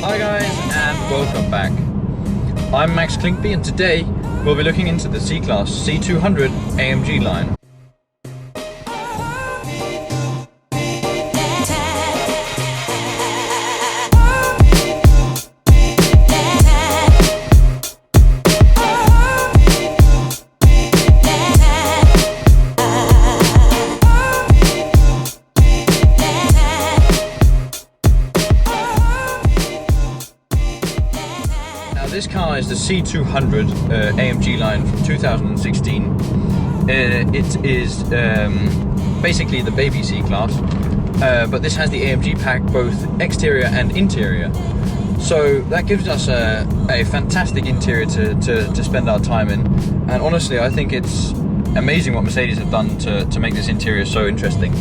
Hi guys, and welcome back. I'm Max Klinkby, and today we'll be looking into the C-Class C200 AMG line. This car is the C200 AMG line from 2016. It is basically the baby C-Class, but this has the AMG pack, both exterior and interior. So that gives us a fantastic interior to spend our time in. And honestly, I think it's amazing what Mercedes have done to make this interior so interesting.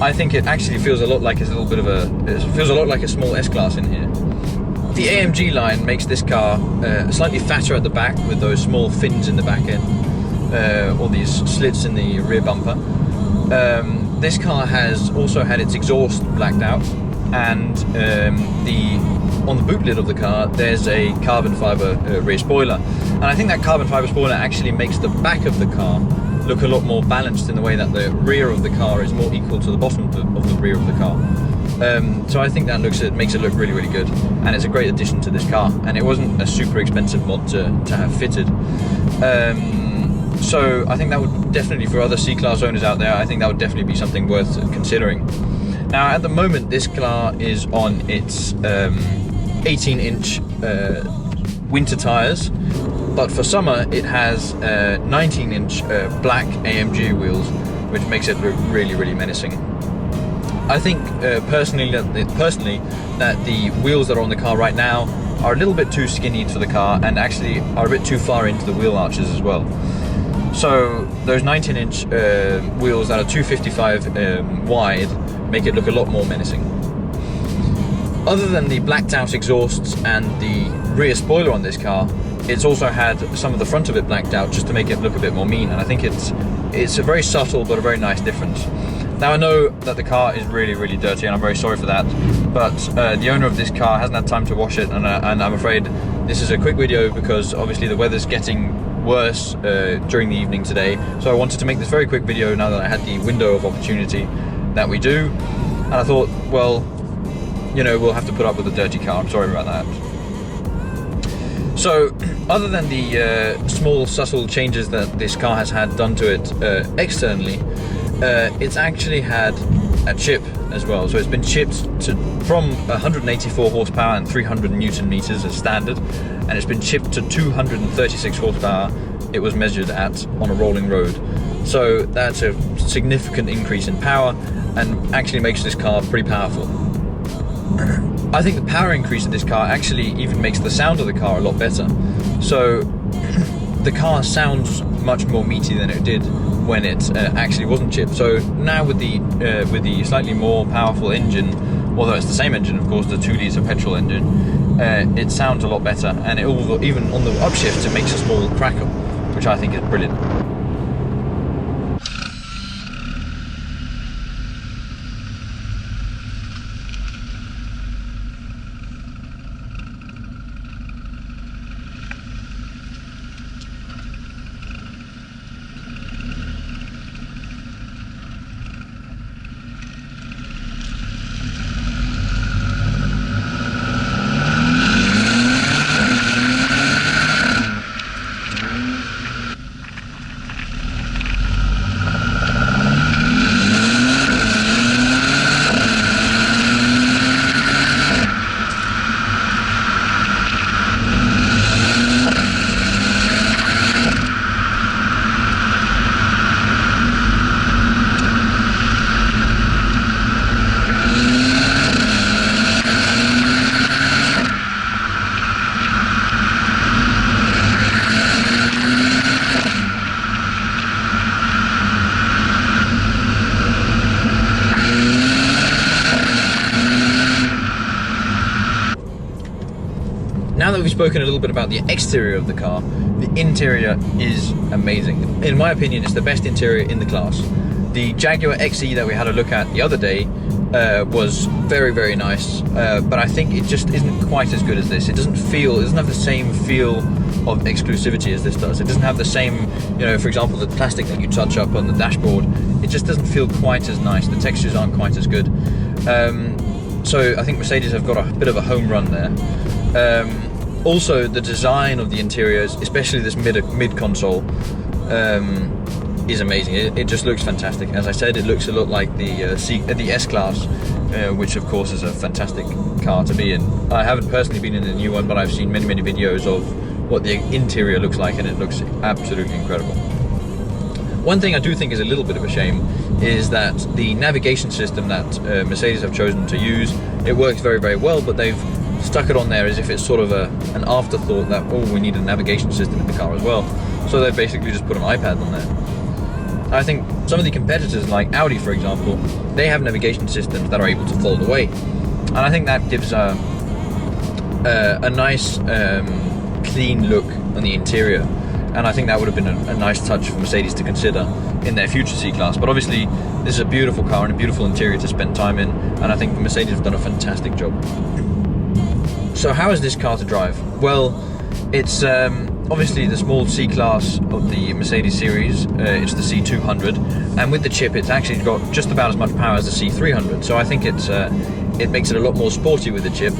I think it actually feels a lot like it feels a lot like a small S-Class in here. The AMG line makes this car slightly fatter at the back with those small fins in the back end, or these slits in the rear bumper. This car has also had its exhaust blacked out, and on the boot lid of the car there's a carbon fibre rear spoiler. And I think that carbon fibre spoiler actually makes the back of the car look a lot more balanced in the way that the rear of the car is more equal to the bottom of the rear of the car. So I think that makes it look really, really good, and it's a great addition to this car, and it wasn't a super expensive mod to have fitted. So I think that would definitely, for other C-Class owners out there, I think that would definitely be something worth considering. Now at the moment this car is on its 18-inch winter tyres, but for summer it has 19-inch black AMG wheels, which makes it look really, really menacing. I think personally that the wheels that are on the car right now are a little bit too skinny to the car, and actually are a bit too far into the wheel arches as well. So those 19-inch wheels that are 255 wide make it look a lot more menacing. Other than the blacked out exhausts and the rear spoiler on this car, it's also had some of the front of it blacked out just to make it look a bit more mean, and I think it's a very subtle but a very nice difference. Now I know that the car is really, really dirty, and I'm very sorry for that, but the owner of this car hasn't had time to wash it, and I'm afraid this is a quick video because obviously the weather's getting worse during the evening today, so I wanted to make this very quick video now that I had the window of opportunity that we do, and I thought, well, you know, we'll have to put up with a dirty car. I'm sorry about that. So, other than the small subtle changes that this car has had done to it externally, it's actually had a chip as well. So it's been chipped from 184 horsepower and 300 Newton meters as standard, and it's been chipped to 236 horsepower it was measured at on a rolling road. So that's a significant increase in power, and actually makes this car pretty powerful. I think the power increase in this car actually even makes the sound of the car a lot better. So the car sounds much more meaty than it did when it actually wasn't chipped. So now with the slightly more powerful engine, although it's the same engine, of course, the 2-litre petrol engine, it sounds a lot better, and even on the upshifts it makes a small crackle, which I think is brilliant. Now that we've spoken a little bit about the exterior of the car, the interior is amazing. In my opinion, it's the best interior in the class. The Jaguar XE that we had a look at the other day was very, very nice, but I think it just isn't quite as good as this. It doesn't have the same feel of exclusivity as this does. It doesn't have the same, for example, the plastic that you touch up on the dashboard, it just doesn't feel quite as nice. The textures aren't quite as good. So I think Mercedes have got a bit of a home run there. Also, the design of the interiors, especially this mid console, is amazing. It just looks fantastic. As I said, it looks a lot like the S-Class, which of course is a fantastic car to be in. I haven't personally been in the new one, but I've seen many videos of what the interior looks like, and it looks absolutely incredible. One thing I do think is a little bit of a shame is that the navigation system that Mercedes have chosen to use, it works very, very well, but they've stuck it on there as if it's sort of an afterthought that, oh, we need a navigation system in the car as well. So they've basically just put an iPad on there. I think some of the competitors, like Audi for example, they have navigation systems that are able to fold away, and I think that gives a nice clean look on the interior, and I think that would have been a nice touch for Mercedes to consider in their future C-Class. But obviously this is a beautiful car and a beautiful interior to spend time in, and I think Mercedes have done a fantastic job. So how is this car to drive? Well, it's obviously the small C-Class of the Mercedes series. It's the C200, and with the chip it's actually got just about as much power as the C300, so I think it makes it a lot more sporty with the chip.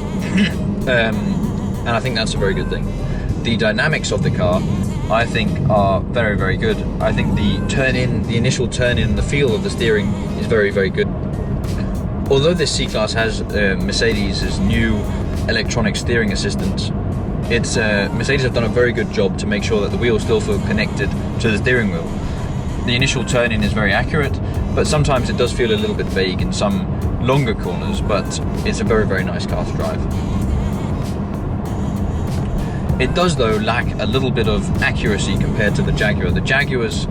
And I think that's a very good thing. The dynamics of the car, I think, are very, very good. I think the initial turn-in, the feel of the steering is very, very good. Although this C-Class has Mercedes' new electronic steering assistant, Mercedes have done a very good job to make sure that the wheels still feel connected to the steering wheel. The initial turn-in is very accurate, but sometimes it does feel a little bit vague in some longer corners, but it's a very, very nice car to drive. It does, though, lack a little bit of accuracy compared to the Jaguar. The Jaguar's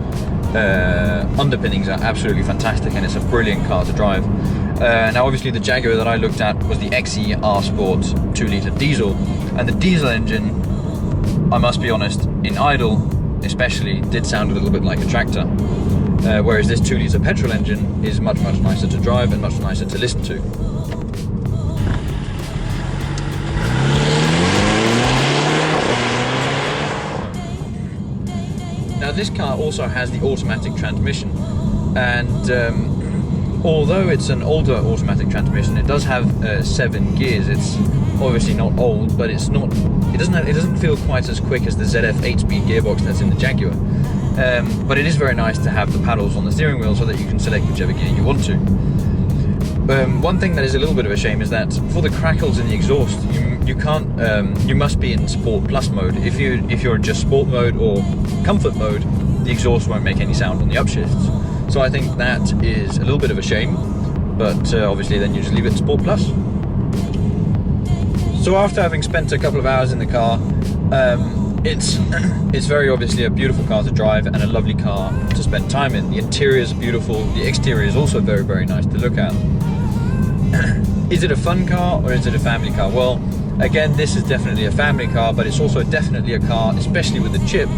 underpinnings are absolutely fantastic, and it's a brilliant car to drive. Now, obviously, the Jaguar that I looked at was the XE R Sport 2-litre diesel, and the diesel engine, I must be honest, in idle especially, did sound a little bit like a tractor, whereas this 2-litre petrol engine is much, much nicer to drive and much nicer to listen to. Now, this car also has the automatic transmission, and although it's an older automatic transmission, it does have 7 gears. It's obviously not old, but it doesn't feel quite as quick as the ZF 8-speed gearbox that's in the Jaguar. But it is very nice to have the paddles on the steering wheel so that you can select whichever gear you want to. One thing that is a little bit of a shame is that for the crackles in the exhaust, you must be in Sport Plus mode. If you're in just Sport mode or Comfort mode, the exhaust won't make any sound on the upshifts. So I think that is a little bit of a shame, but obviously then you just leave it in Sport Plus. So after having spent a couple of hours in the car, it's very obviously a beautiful car to drive and a lovely car to spend time in. The interior is beautiful, the exterior is also very, very nice to look at. Is it a fun car or is it a family car? Well, again, this is definitely a family car, but it's also definitely a car, especially with the chip,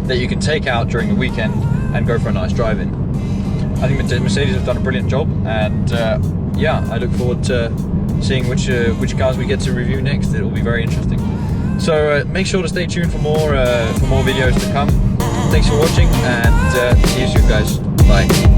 that you can take out during the weekend and go for a nice drive-in. I think Mercedes have done a brilliant job, and yeah, I look forward to seeing which cars we get to review next. It will be very interesting. So make sure to stay tuned for more videos to come. Thanks for watching, and see you soon, guys. Bye.